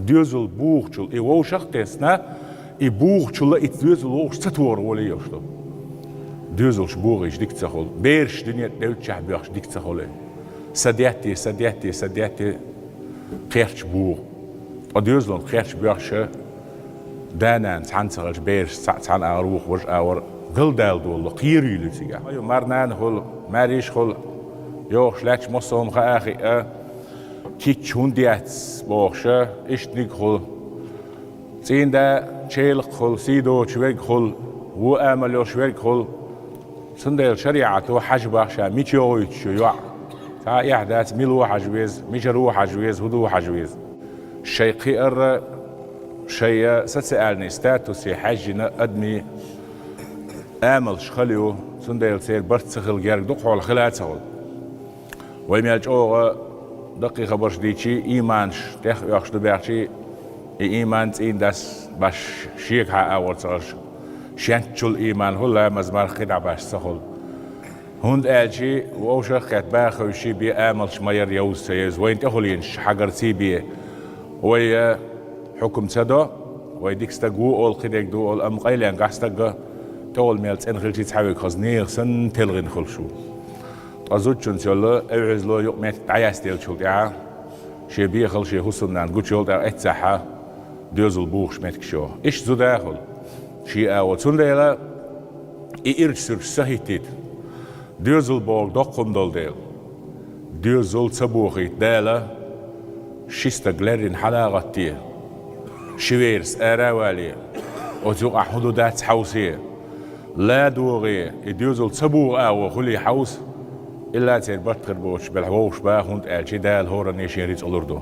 düzel buğçul i oşak desne i buğçulla it düzel oş sator wole yoştu. Düzel buğiş diktsahol. Berş dünya devçah biax diktsahol. Sadiyati qerç buğ. O düzel qerç biax دانان تعنصغش بيرش تعن أروح وش أور قلدال دول قيري لتيجا أيو مرنان هول ماريش هول يوش لاتش مصوم خاخي كي تشون ديات بوخشة إشتنيك هول زين دا تشيلق هول سيدو شويك هول و آملو شويك هول سندل شريعة حج بخشة ميتشو يتشو يوع تا يحدث ميلو حجويز ميشرو حجويز هدو حجويز الشيقي شيء ستسألني ستاتوسي حجنا أدمي آمل شخليو سندل سير برتسخل جارك دقوا على خلات سول ويميالج أوغا دقيقة برش ديشي إيمانش تخ يخش دبيعشي إيمان تين داس باش شيك ها أول صغش شنتشل إيمان هلا مزمار خدع باش سخل هند آلشي وأوشخ كات باخوشي بي آمل شمير يوز سيز وين تخلينش حجر سيبي وي حكم سدا ويديك استجو أول خديك دو أول أم قيلين قاستجا تول ميلت إن خلتي تحاول خزنير سن تلغين خلشو أزود شن سيلا أوعز له يوم تعيس تيل شو تاع شيء بيخل شيء حسنان قلت شو تاع اتسحة دوزل بوخش متكشو إيش زود أخل شيء أول سندلا إيرج سر سهيتيت دوزل بوخ دقم دول ديل دوزل سبوخي دالا شيستغلرين حلاقتيه شويرس أراوالي وتوقع حدودات حوسية لا دوغي يدوزل تبوغ أو خلي حوس إلا تير برتر بوش بالحوش باهند الجدال هورا نيشين ريت أولردو